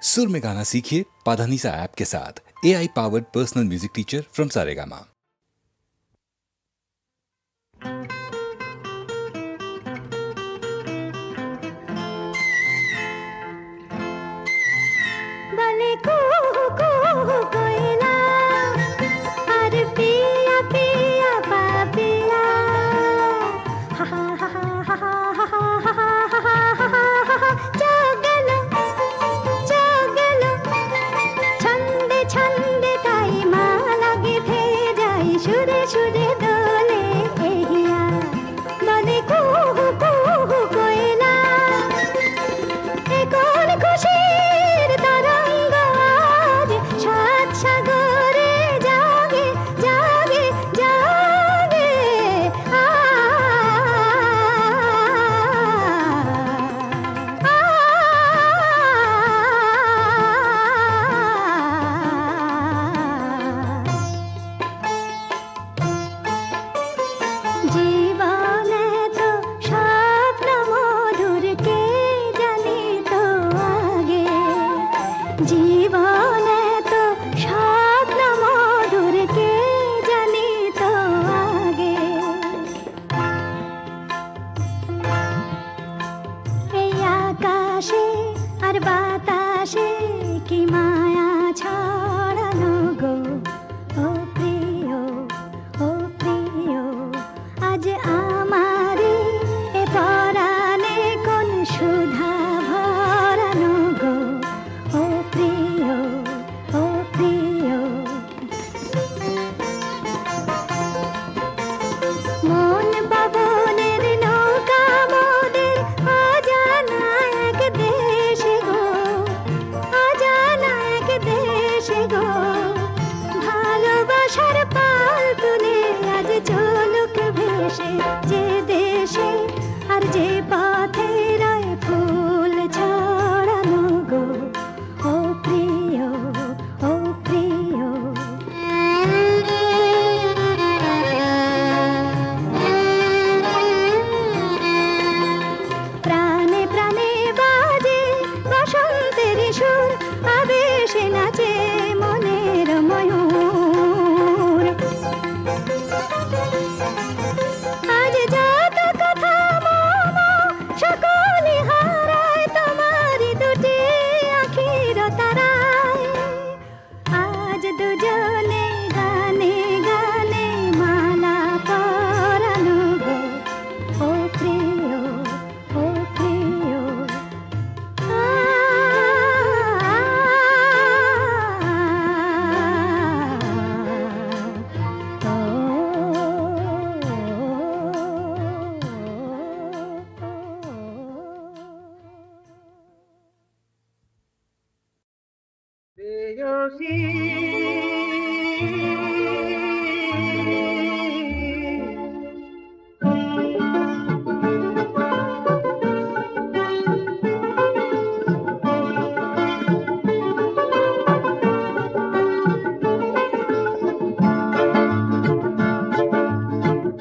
सुर में गाना सीखिए पाधानीसा ऐप के साथ। AI powered personal music teacher from Saregama.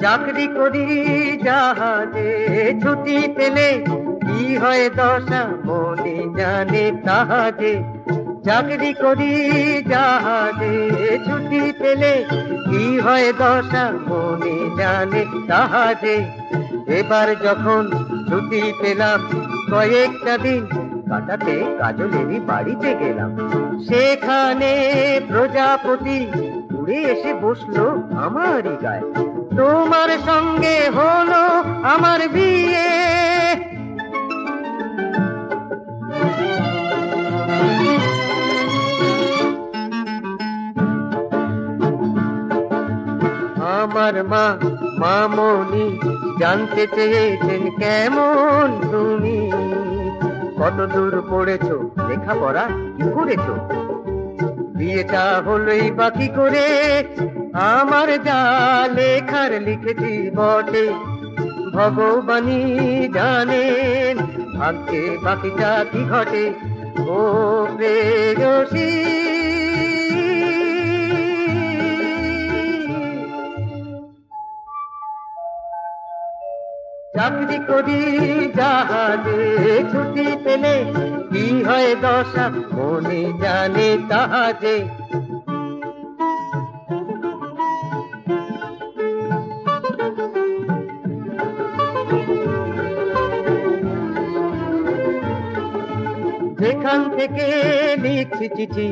চাকরি করি জাহাজে ছুটি পেলে কি হয় দশা মনে জানে তাহাজে। চাকরি করি জাহাজে ছুটি পেলে কি হয় দশা মনে জানে তাহাজে। এবার যখন ছুটি পেলাম কয়েকটা দিন কাটাতে কাজলেরই বাড়িতে গেলাম। সেখানে প্রজাপতি উড়ে এসে বসলো আমারই গায়ে। তোমার সঙ্গে হলো আমার বিয়ে। আমার মা মামনি জানতে চেয়েছেন কেমন তুমি, কত দূর পড়েছো, লেখাপড়া কি করেছো। বিয়েটা হলোই বাকি করে আমার যা লেখার লিখেছি বটে, ভগবানই জানেন ভাগ্যে বাকিটা কি ঘটে। ও প্রেয়সী চাকরি করি জাহাজে ছুটি পেলে কি হয় দশা মনে জানে তাহাজে যেখান থেকে লিখছি চিঠি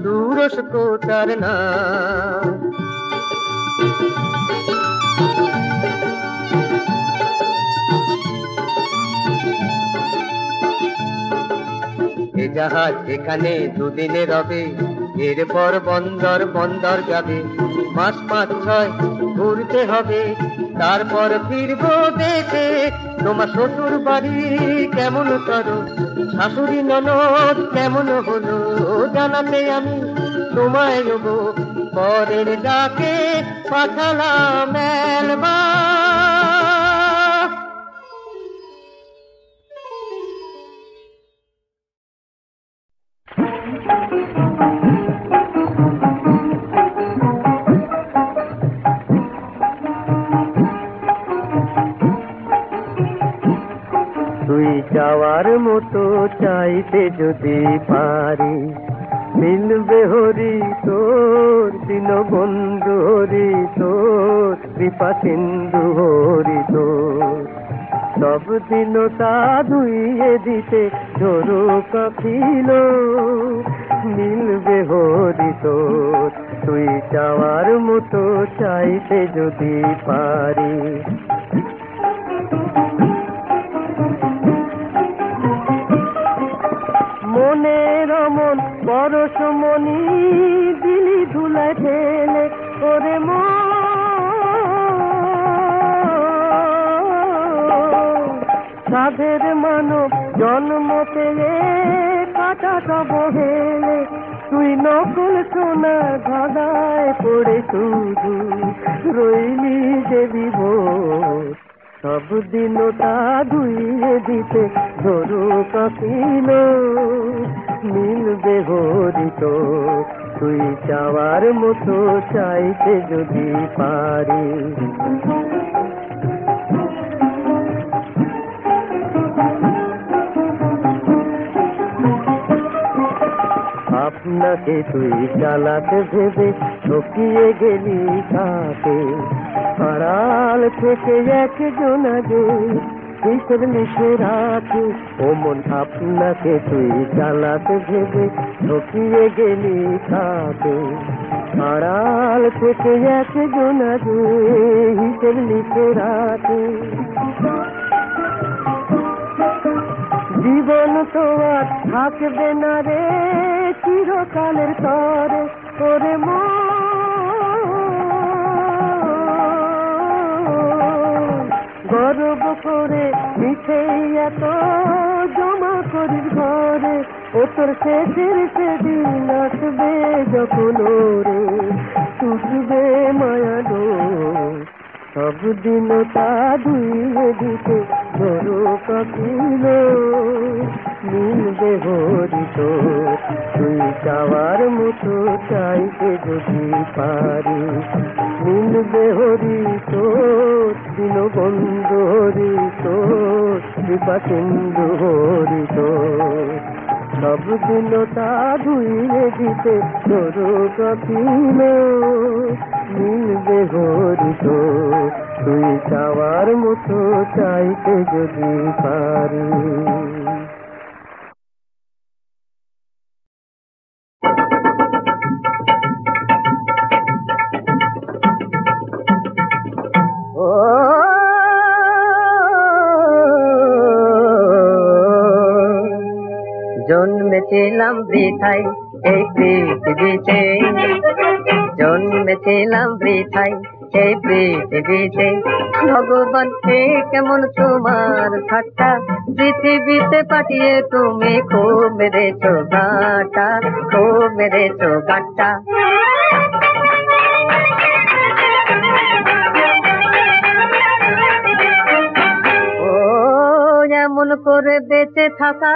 তুরস্ক তার নাম এ জাহাজ এখানে দুদিনে রবে এরপর বন্দর বন্দর যাবে মাস 5-6 ঘুরতে হবে তারপর ফিরবো দেশে তোমার শ্বশুর বাড়ি কেমন করো শাশুড়ি ননদ কেমন হলো জানাতে আমি তোমায় নেবো পরের ডাকে পাঠালাম মেলবা তুই যাওয়ার মতো চাইতে যদি পারি মিলবে হরি তোর দীনবন্ধু হরি তোর কৃপা সিন্ধু হরি তোর সব দিন তা ধুইয়ে দিতে ঝোরো কাঁপিল মিলবে হরি তোর তুই যাওয়ার মতো চাইতে যদি পারি মনের মন পরশমণি দিলি ধুলায় ঠেলে ওরে সাধের মানব জন্ম পেলে কাটাটা বহেলে তুই নকল সোনা ধাঁধায় পড়ে শুধু রইলি দেবী ভোর সব দিন তা ধুইয়ে দিতে ধরো কাঁপিল মিলবে হরি তোর তুই যাওয়ার মতো চাইতে যদি পারি আপনাকে তুই চালাতে ভেবে ঠকিয়ে গেলি কাকে আড়াল থেকে একজন আগে হিসেব লিখে রাখে ও মন আপনাকে তুই চালাতে ভেবে ঠকিয়ে গেলি কাকে আড়াল থেকে একজন আগে হিসেব লিখে রাখে জীবন তো আর থাকবে না রে চিরকালের তরে ওরে গর্ব করে মিঠে এত জমা করিস ঘরে ও তোর শেষের সেদিন আসবে যখন রে টুটবে মায়া ডো সব দিন তা ধুইয়ে দিতে ধরো কাঁপিল মিলবে হরি তোর তুই যাওয়ার মতো চাইতে যদি পারি মিলবে হরি তোর দীনবন্ধু হরি তোর কৃপা সিন্ধু হরি তোর সব দিন তা ধুইয়ে দিতে ধরো কাঁপিল মিলবে হরি তোর তুই যাওয়ার মতো চাইতে যদি পারি জন্মেছিলাম বৃথায় এই পৃথিবীতে জন্মেছিলাম বৃথায় এই পৃথিবীতে ভগবান কে কেমন তোমার ঠাট্টা পৃথিবীতে পাঠিয়ে তুমি খুব মেরেছো গাঁটা খুব মেরেছো গাঁটা ও এমন করে বেঁচে থাকা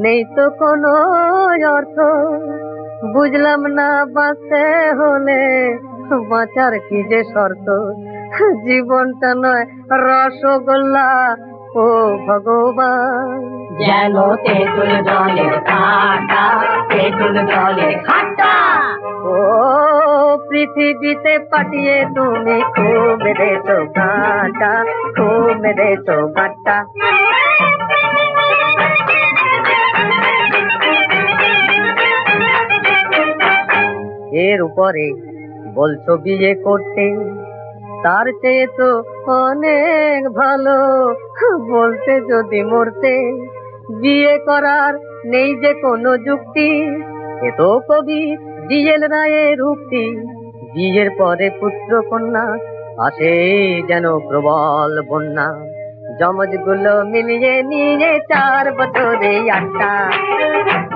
নেই তো কোনো অর্থ বুঝলাম না বাঁচতে হলে বাঁচার কি যে শর্ত জীবনটা নয় রসগোল্লা ও ভগবান। যেন তেঁতুল জলের কাঁটা, তেঁতুল জলের খাট্টা। ও পৃথিবীতে পাঠিয়ে তুমি খুব মেরেছো কাঁটা, খুব মেরেছো কাঁটা। এর উপরে বলছো বিয়ে করতে, তার চেয়ে তো অনেক ভালো বলতে যদি মরতে। বিয়ে করার নেই যে কোনো যুক্তি, এ তো কবি ডিএল রায়ের উক্তি। বিয়ের পরে পুত্র কন্যা আসে যেন প্রবল বন্যা, জমজগুলো মিলিয়ে নিয়ে 4 বছরে 8টা,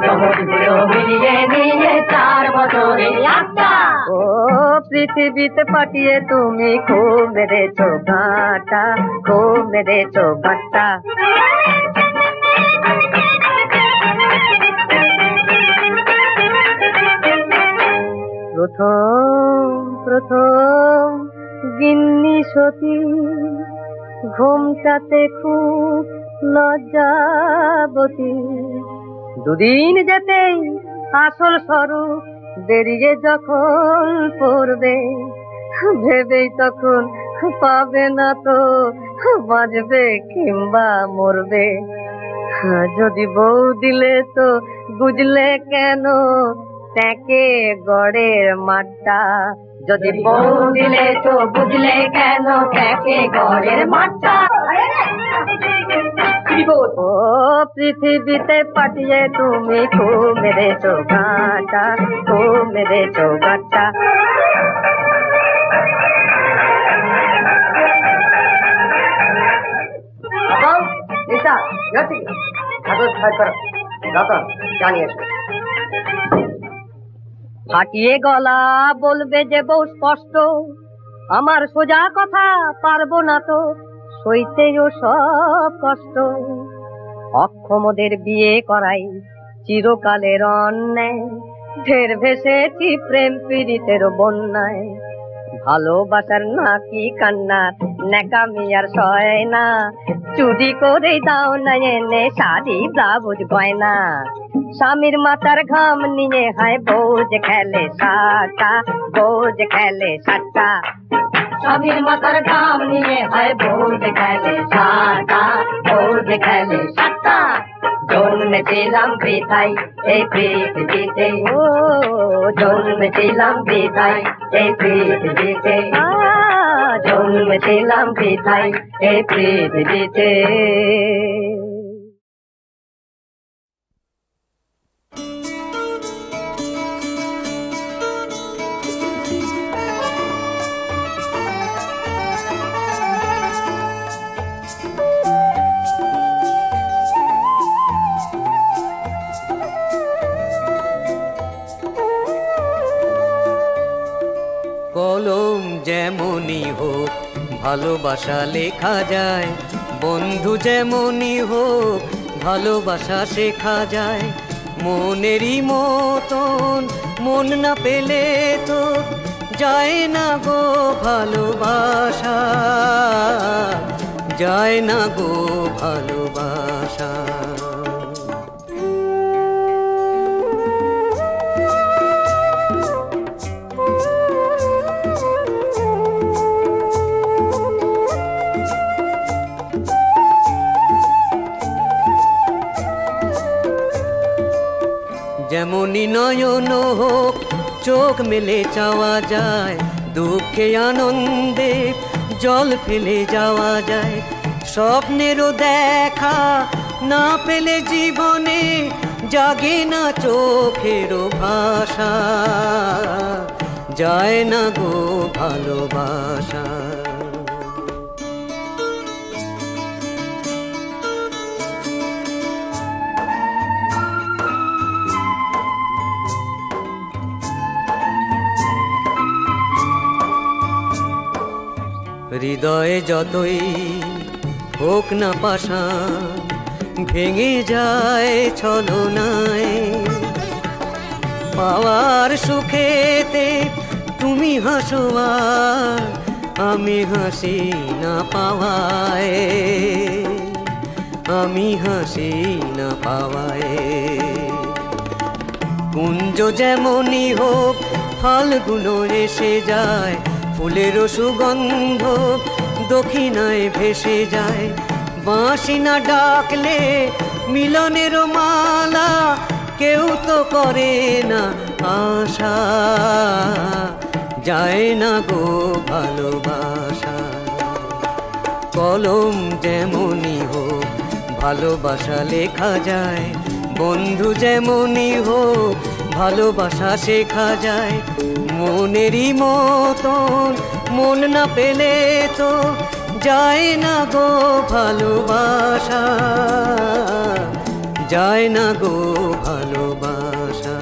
জমজগুলো মিলিয়ে নিয়ে 4 বছরে 8টা। ও পৃথিবীতে পাঠিয়ে তুমি খুব মেরেছো কাঁটা, খুব মেরেছো কাঁটা। প্রথম গিন্নি সতী ঘুমটাতে খুব লজ্জাবতী, দুদিন যেতেই আসল স্বরূপ বেরিয়ে যখন পড়বে, ভেবেই তখন পাবে না তো বাঁচবে কিংবা মরবে। যদি বউ দিলে তো বুঝলে কেন তাকে গড়ের মাঠটা, যদি বউ দিলে তো বুঝলে কেন তাকে গড়ের মাঠটা। ও পৃথিবীতে পাঠিয়ে তুমি খুব মেরেছো কাঁটা, খুব মেরেছো কাঁটা। ফাটিয়ে গলা বলবে যে বউ স্পষ্ট, আমার সোজা কথা পারবো না তো সইতেও সব কষ্ট। অক্ষমদের বিয়ে করাই চিরকালের অন্যায়, ঢের ভেসেছি প্রেম পীড়িতের বন্যায়। ভালোবাসার নাকি কান্নার ন্যাকামি আর সয় না, চুরি করে দাও না এনে শাড়ি ব্লাউজ গয়না। স্বামীর মাথার ঘাম নিয়ে হায় বউ যে খেলে সাটা, বউ যে খেলে সাটা। স্বামীর মাথার ঘাম নিয়ে হায় বউ যে খেলে সাটা, বউ যে খেলে সাটা। জন্মেছিলাম বৃথায় এই পৃথিবীতে, ও জন্মেছিলাম বৃথায় এই পৃথিবীতে, জন্মেছিলাম বৃথায় এই পৃথিবীতে। কলম যেমনই হোক ভালোবাসা লেখা যায়, বন্ধু যেমনই হোক ভালোবাসা শেখা যায়। মনেরই মতন মন না পেলে তো যায় না গো ভালোবাসা, যায় না গো ভালোবাসা। যেমনই নয়ন হোক চোখ মেলে চাওয়া যায়, দুঃখে আনন্দে জল ফেলে যাওয়া যায়। স্বপ্নেরও দেখা না পেলে জীবনে জাগে না চোখেরও ভাষা, যায় না গো ভালোবাসা। হৃদয়ে যতই হোক না পাষাণ ভেঙে যায় ছলনায়, পাওয়ার সুখেতে তুমি হাসো আর আমি হাসি না পাওয়ায়, আমি হাসি না পাওয়ায়। কুঞ্জ যেমনই হোক ফাল্গুন এসে যায়, ফুলেরও সুগন্ধ দক্ষিণায় ভেসে যায়। বাঁশি না ডাকলে মিলনের মালা কেউ তো করে না আশা, যায় না গো ভালোবাসা। কলম যেমনই হোক ভালোবাসা লেখা যায়, বন্ধু যেমনই হোক ভালোবাসা শেখা যায়। মনেরই মতন মন না পেলে তো যায় না গো ভালোবাসা, যায় না গো ভালোবাসা।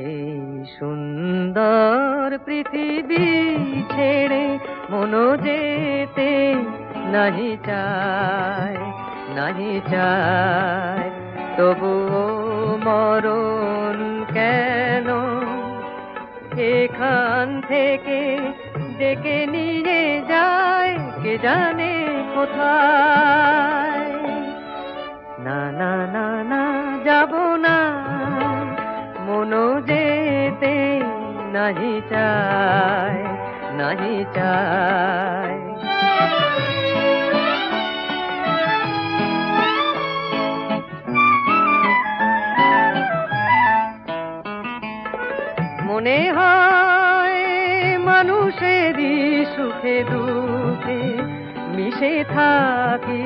এই সুন্দর পৃথিবী ছেড়ে মনো যেতে নাহি চায়, নাহি চায়। তবুও মরণ কেন এখান থেকে ডেকে নিয়ে যায় কে জানে কোথায়। না না না না যাব না, মনো যেতে নাহি চায়, নাহি চায়। মনে হয় মানুষেরই সুখে দুঃখে মিশে থাকি,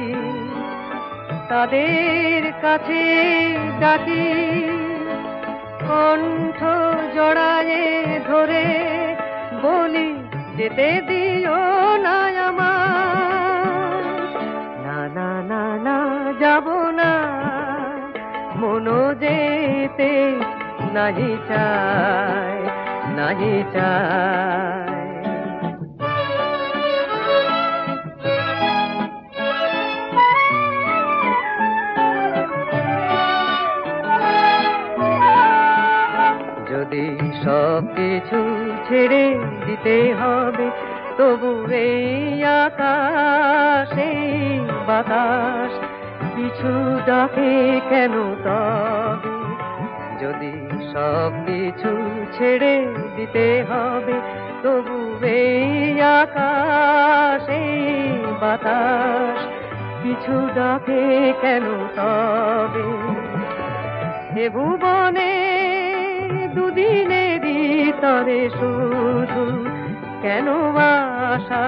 তাদের কাছে ডাকি কণ্ঠ জড়ায়ে ধরে বলি যেতে দিও না আমার। না না না না যাব না, মনো যেতে নাহি চায়, নাহি চায়। যদি সব কিছু ছেড়ে দিতে হবে, তবু এই আকাশ এই বাতাস কিছু ডাকে কেন তবে। যদি সব কিছু ছেড়ে দিতে হবে, তবু এই আকাশ এই বাতাস কিছু ডাকে কেন তবে। এ ভুবনে দুদিনেরই তরে শুধু কেন আশা,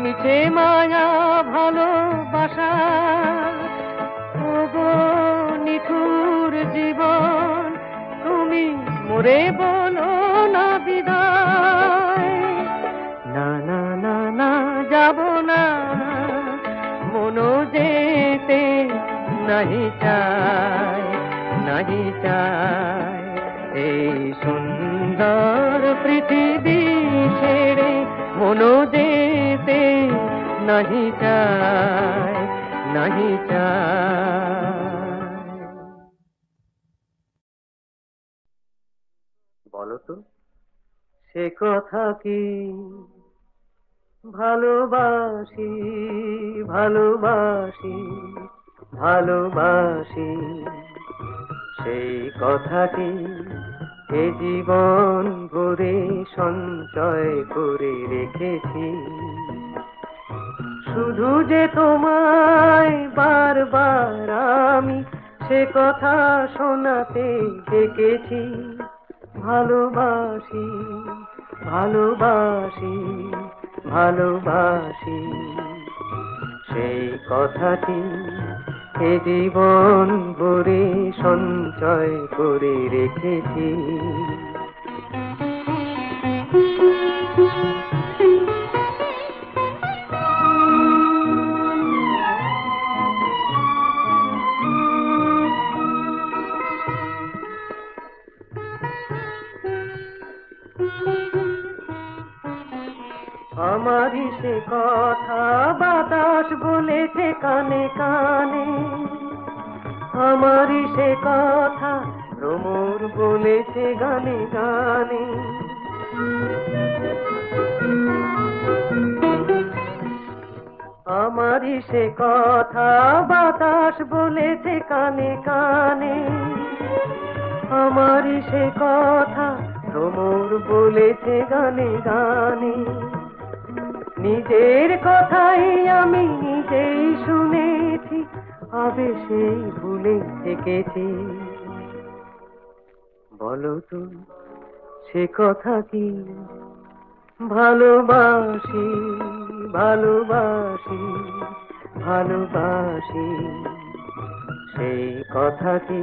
মিছে মায়া ভালোবাসা। ওগো নিঠুর জীবন তুমি মোরে বলো না বিদায়। না না না না যাব না, মনো যেতে নাহি চায়, নাহি চায়। এই সুন্দর পৃথিবী ছেড়ে মনো যেতে নাহি চায়, নাহি চায়। বলো তো সে কথা কি ভালোবাসি, ভালোবাসি, ভালোবাসি। সেই কথাটি এ জীবন ভরে সঞ্চয় করে রেখেছি। শুধু যে তোমায় বারবার আমি সে কথা শোনাতে ডেকেছি। ভালোবাসি, ভালোবাসি, ভালোবাসি। সেই কথাটি এ জীবন ভরে সঞ্চয় করে রেখেছি। কানে কানে, আমারই সে কথা ভ্রমর বলেছে গানে গানে। আমারই সে কথা বাতাস বলেছে কানে কানে, আমারই সে কথা ভ্রমর বলেছে গানে গানে। নিজের কথাই আমি নিজেই শুনেছি, আবেশেই ভুলে থেকেছি। বলো তো সে কথা কি? ভালোবাসি ভালোবাসি ভালোবাসি, সেই কথা কি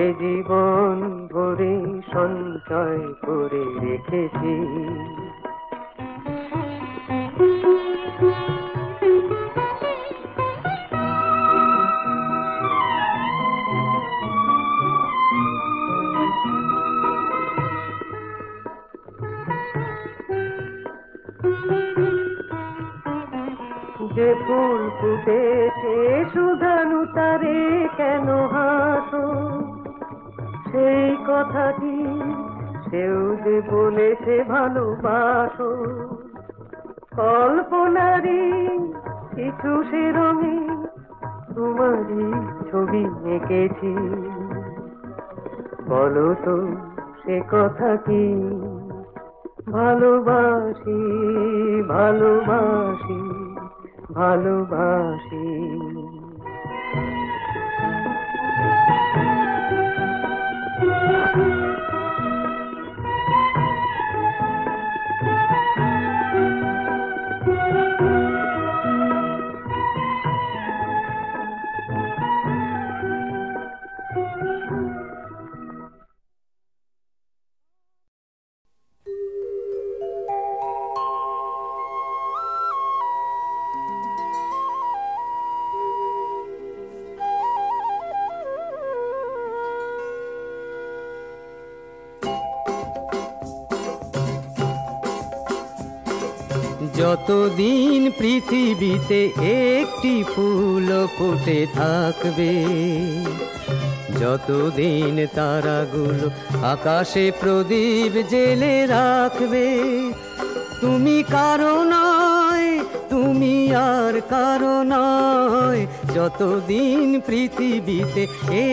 এ জীবন ভরে সঞ্চয় করে রেখেছি। যে ফুল ফুটেছে সুধানু তারে কেন হাসো, সেই কথাটি সেও যে বলেছে ভালোবাসো। কল্পনারই কিছু সে রঙে তোমারই ছবি এঁকেছি। বলো তো সে কথা কি? ভালোবাসি ভালোবাসি ভালোবাসি। যতদিন পৃথিবীতে একটি ফুল ফুটে থাকবে, যতদিন তারাগুলো আকাশে প্রদীপ জেলে রাখবে, তুমি কারো নয়, তুমি আর কারো নয়। যতদিন পৃথিবীতে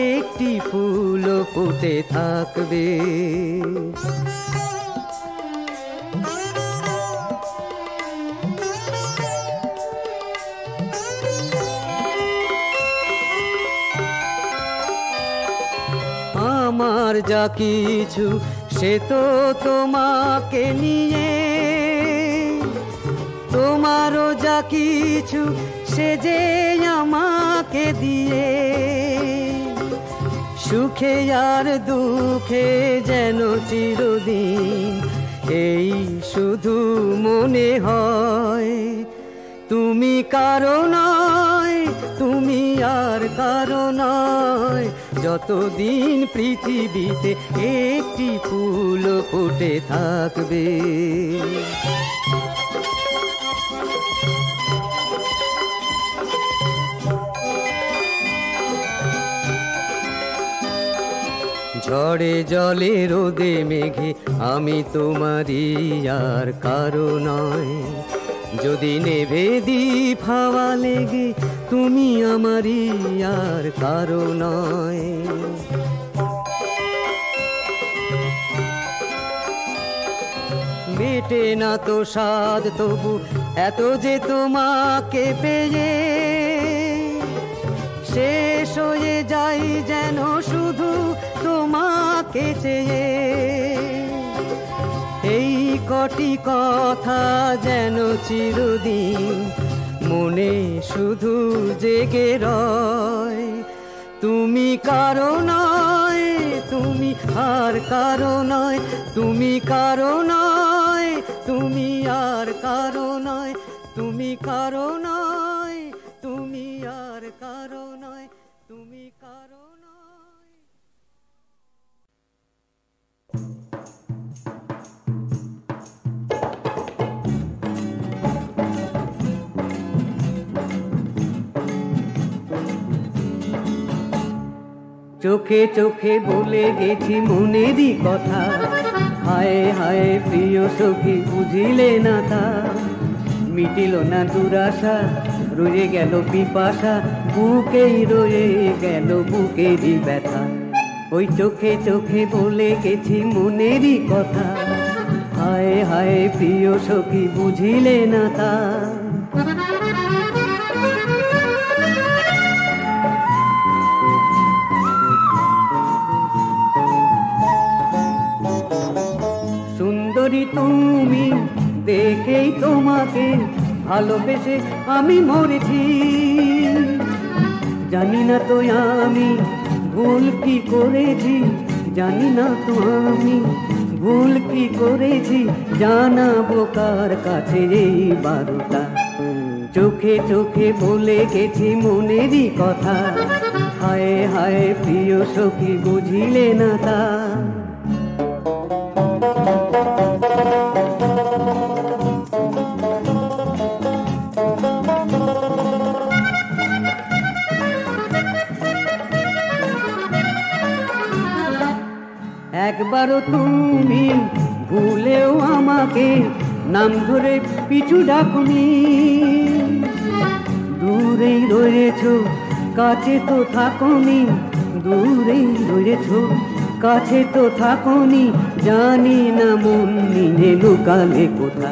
একটি ফুল ফুটে থাকবে। আমার যা কিছু সে তো তোমাকে নিয়ে, তোমারও যা কিছু সে যে আমাকে দিয়ে। সুখে আর দুঃখে যেন চিরদিন এই শুধু মনে হয়। তুমি কারো নয়, তুমি আর কারো নয়। যতদিন পৃথিবীতে একটি ফুল ফুটে থাকবে। ঝড়ে জলে রোদে মেঘে আমি তোমারই আর কারো নয়। যদি নেভে দীপ হাওয়া লেগে তুমি আমারই আর কারো নয়। মেটে না তো স্বাদ তবু এত যে তোমাকে পেয়ে, শেষ হয়ে যাই যেন শুধু তোমাকে চেয়ে। এই কটি কথা যেন চিরদিন মনে শুধু জেগে রয়। তুমি কারো নয়, তুমি আর কারো নয়। তুমি কারো নয়, তুমি আর কারো নয়। তুমি কারো নয়, তুমি আর কারো নয়। তুমি কারো নয়। চোখে চোখে বলে গেছি মনেরই কথা, হায় হায় প্রিয় সখী বুঝিলে না তা। মিটিল না দুরাশা, রয়ে গেল পিপাসা, বুকেই রয়ে গেল বুকেরই ব্যথা। ওই চোখে চোখে বলে গেছি মনেরই কথা, হায় হায় প্রিয় সখী বুঝিলে না তা। সুন্দরী তুমি দেখেই তোমাকে ভালোবেসে আমি মরেছি, জানি না তো আমি ভুল কি করেছি, জানি না তো আমি ভুল কি করেছি, জানাবো কার কাছে এই বারোটা। চোখে চোখে বলে গেছি মনেরই কথা, হায় হায় প্রিয় সখী বুঝিলে না তা। একবারও তুমি ভুলেও আমাকে নাম ধরে পিছু ডাকুনি, দূরেই রয়েছ কাছে তো থাকোনি, দূরেই রয়েছ কাছে তো থাকোনি, জানি না মন নিয়ে লুকালে কোথা।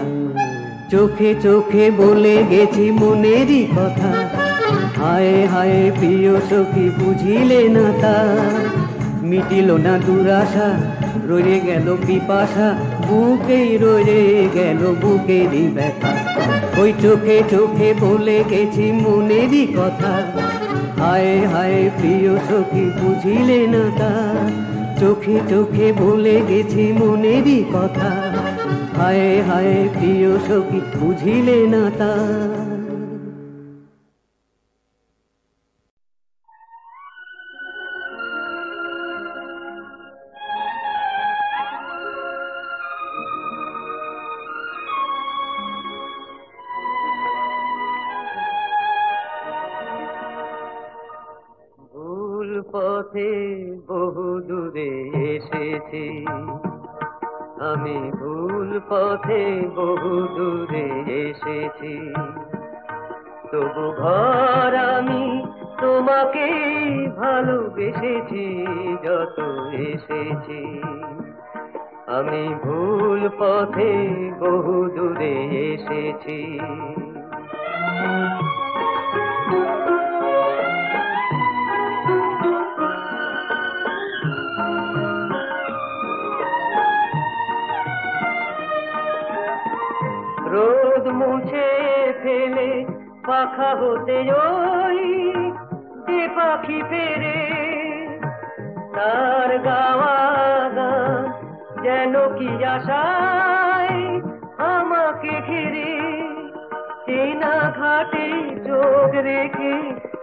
চোখে চোখে বলে গেছি মনেরই কথা, হায় হায় প্রিয় সখী বুঝিলে না তা। মিটিল না দুরাশা, রয়ে গেল পিপাসা, বুকেই রয়ে গেল বুকেরই ব্যথা। ওই চোখে চোখে বলে গেছি মনেরই কথা, হায় হায় প্রিয় সখী বুঝিলে না তা। চোখে চোখে বলে গেছি মনেরই কথা, হায় হায় প্রিয় সখী বুঝিলে না তা। পথে বহু দূরে এসেছি আমি, ভুল পথে বহু দূরে এসেছি, তবু ঘর আমি তোমাকে ভালোবেসেছি যত এসেছি। আমি ভুল পথে বহু দূরে এসেছি। রোদ মুছে ফেলে পাখা হতে ওই যে পাখি ফেরে, তার গাওয়া গান যেন কি আশায় আমাকে ঘিরে। চেনা ঘাটে চোখ রেখে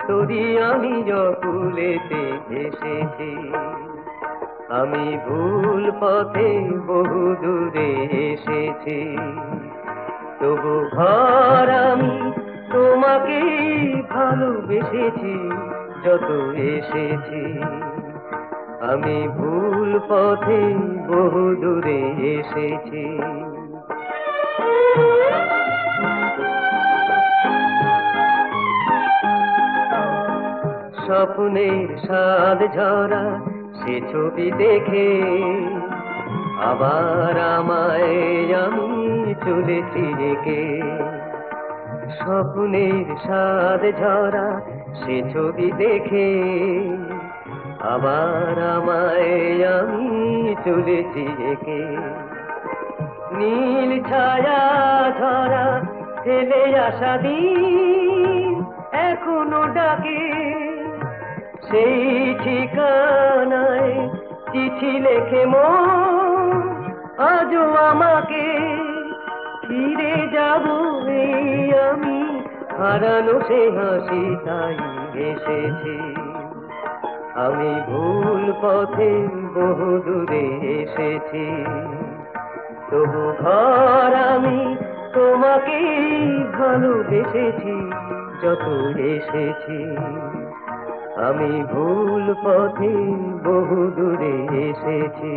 তোরি আমি জকুলেতে এসেছি। আমি ভুল পথে বহু দূরে এসেছি, তবু ঘর আমি তোমাকে ভালোবেসেছি যত এসেছি। আমি ভুল পথে বহু দূরে এসেছি। স্বপ্নের স্বাদ ঝরা সে ছবি দেখে আবার আমায় আমি চলেছি রেখে। স্বপ্নের স্বাদ ঝরা সে ছবি দেখে আবার আমায় আমি চলেছি রেখে। নীল ছায়া ধরা ফেলে আসা দিন এখনো ডাকে, সেই ঠিকানায় চিঠি লেখে মন আজও আমাকে। ফিরে যাব এই আমি হারানো সে হাসি তাই এসেছি। আমি ভুল পথে বহু দূরে এসেছি, তবু ঘর আমি তোমাকে ভালোবেসেছি যত এসেছি। আমি ভুল পথে বহু দূরে এসেছি।